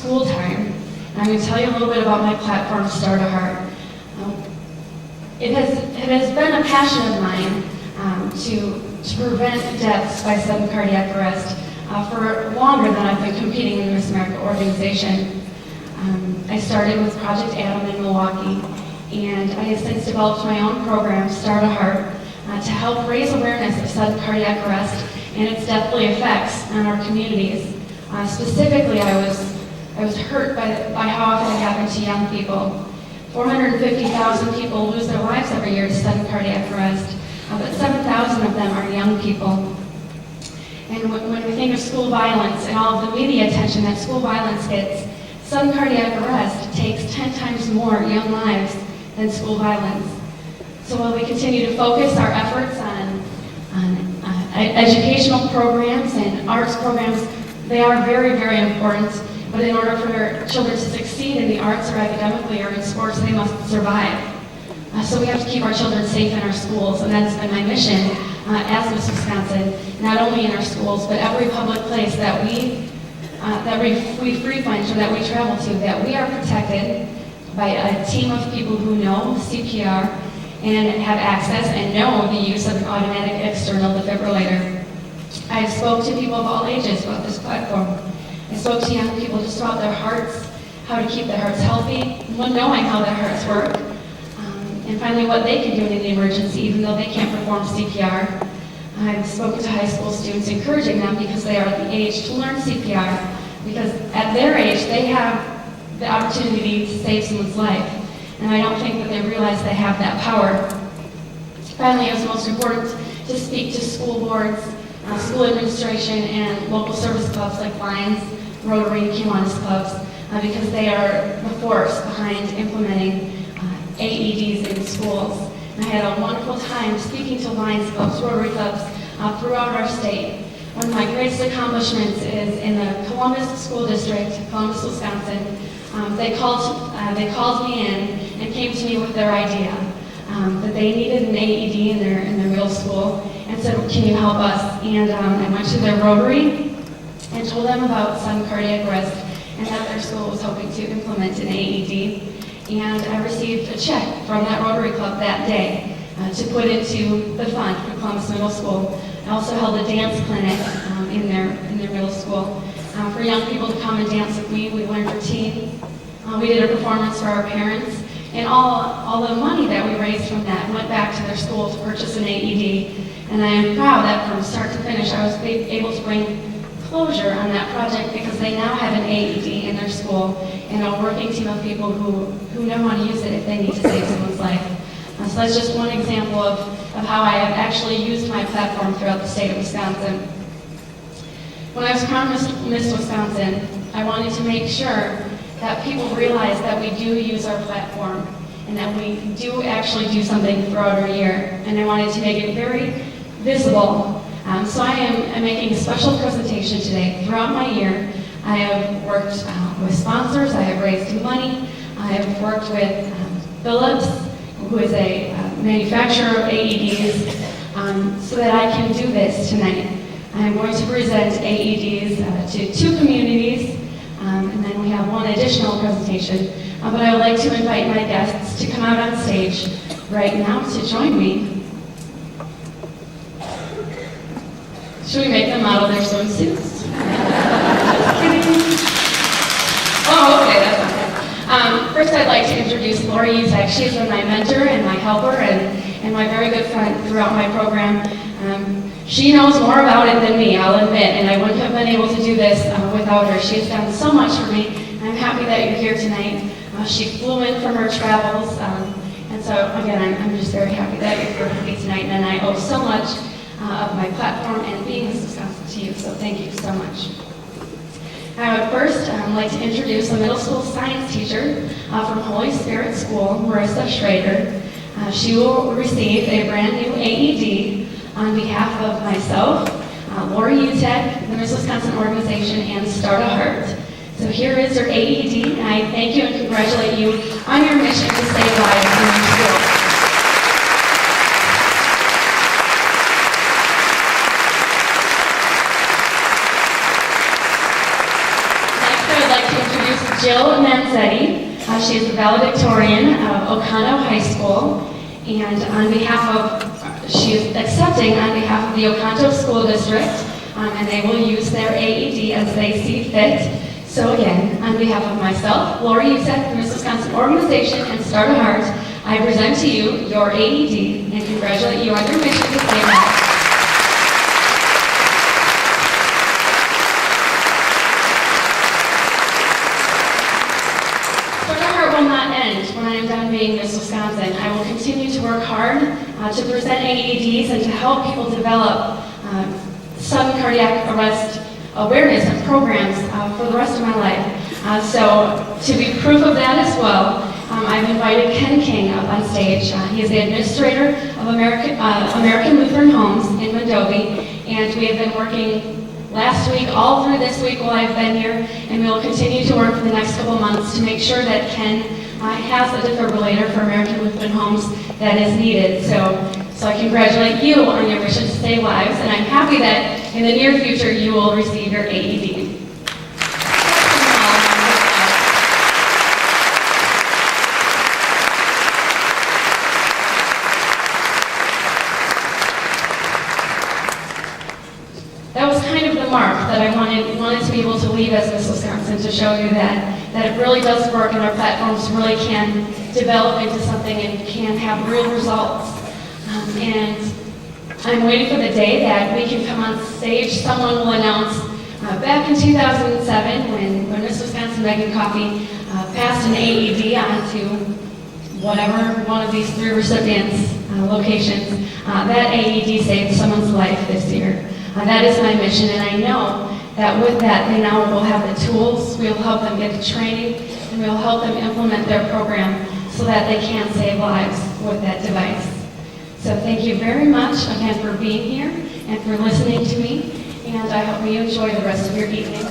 school time. And I'm going to tell you a little bit about my platform, Start a Heart. It has been a passion of mine to prevent deaths by sudden cardiac arrest for longer than I've been competing in the Miss America organization. I started with Project Adam in Milwaukee, and I have since developed my own program, Start a Heart, to help raise awareness of sudden cardiac arrest and its deathly effects on our communities. Specifically, I was hurt by how often it happened to young people. 450,000 people lose their lives every year to sudden cardiac arrest, but 7,000 of them are young people. And when we think of school violence and all of the media attention that school violence gets, sudden cardiac arrest takes 10 times more young lives than school violence. So while we continue to focus our efforts on educational programs and arts programs, they are very, very important. But in order for children to succeed in the arts or academically or in sports, they must survive. So we have to keep our children safe in our schools, and that's been my mission as Miss Wisconsin, not only in our schools, but every public place that we frequent or that we travel to, that we are protected by a team of people who know CPR and have access and know the use of an automatic external defibrillator. I spoke to people of all ages about this platform. I spoke to young people just about their hearts, how to keep their hearts healthy, knowing how their hearts work, and finally what they can do in an emergency, even though they can't perform CPR. I've spoken to high school students, encouraging them because they are at the age to learn CPR, because at their age they have the opportunity to save someone's life, and I don't think that they realize they have that power. Finally, it was most important to speak to school boards, school administration, and local service clubs like Lions, Rotary, and Kiwanis clubs, because they are the force behind implementing AEDs in schools. And I had a wonderful time speaking to Lions clubs, Rotary clubs throughout our state. One of my greatest accomplishments is in the Columbus School District, Columbus, Wisconsin. They called me in and came to me with their idea that they needed an AED in their middle school, and said, "Can you help us?" And I went to their Rotary and told them about sudden cardiac arrest and that their school was hoping to implement an AED. And I received a check from that Rotary Club that day to put into the fund for Columbus Middle School. I also held a dance clinic in their middle school for young people to come and dance with me. We learned routine. We did a performance for our parents, and all the money that we raised from that went back to their school to purchase an AED. And I am proud that from start to finish I was able to bring closure on that project, because they now have an AED in their school and a working team of people who know how to use it if they need to save someone's life. So that's just one example of how I have actually used my platform throughout the state of Wisconsin. When I was crowned Miss Wisconsin, I wanted to make sure that people realize that we do use our platform and that we do actually do something throughout our year. And I wanted to make it very visible. So I am making a special presentation today. Throughout my year, I have worked with sponsors, I have raised money, I have worked with Philips, who is a manufacturer of AEDs, so that I can do this tonight. I'm going to present AEDs to 2 communities, and then we have one additional presentation. But I would like to invite my guests to come out on stage right now to join me. Should we make them model their swimsuits? Just kidding. Oh, okay, that's okay. First, I'd like to introduce Lori Uzek. She's been my mentor and my helper and my very good friend throughout my program. She knows more about it than me, I'll admit, and I wouldn't have been able to do this without her. She has done so much for me, and I'm happy that you're here tonight. She flew in from her travels, and so, again, I'm just very happy that you're here with me tonight, and I owe so much of my platform and being Miss Wisconsin to you, so thank you so much. I would first like to introduce a middle school science teacher from Holy Spirit School, Marissa Schrader. She will receive a brand new AED on behalf of myself, Lori Utek, the Miss Wisconsin organization, and Start a Heart. So here is your AED, and I thank you and congratulate you on your mission to save lives in your school. Jill Manzetti. She is the valedictorian of Oconto High School, and on behalf of, she is accepting on behalf of the Oconto School District, and they will use their AED as they see fit. So again, on behalf of myself, Lori Utek, the Miss Wisconsin Organization, and Start a Heart, I present to you your AED and congratulate you on your mission to save lives. Start a Heart will not end when I am done being Miss Wisconsin. I will continue to work hard to present AEDs and to help people develop sudden cardiac arrest awareness and programs for the rest of my life. So to be proof of that as well, I've invited Ken King up on stage. He is the administrator of American Lutheran Homes in Mondovi, and we have been working last week, all through this week while I've been here, and we will continue to work for the next couple months to make sure that Ken has a defibrillator for American Lutheran Homes that is needed. So I congratulate you on your mission to save lives, and I'm happy that in the near future you will receive your AED. That was kind of the mark that I wanted to be able to leave as Miss Wisconsin, to show you that it really does work and our platforms really can develop into something and can have real results. And I'm waiting for the day that we can come on stage. Someone will announce, back in 2007, when Miss Wisconsin Meghan Coffey passed an AED onto whatever one of these 3 recipients' locations, that AED saved someone's life this year. That is my mission, and I know that with that, they now will have the tools, we will help them get the training, and we will help them implement their program so that they can save lives with that device. So thank you very much again for being here and for listening to me, and I hope you enjoy the rest of your evening.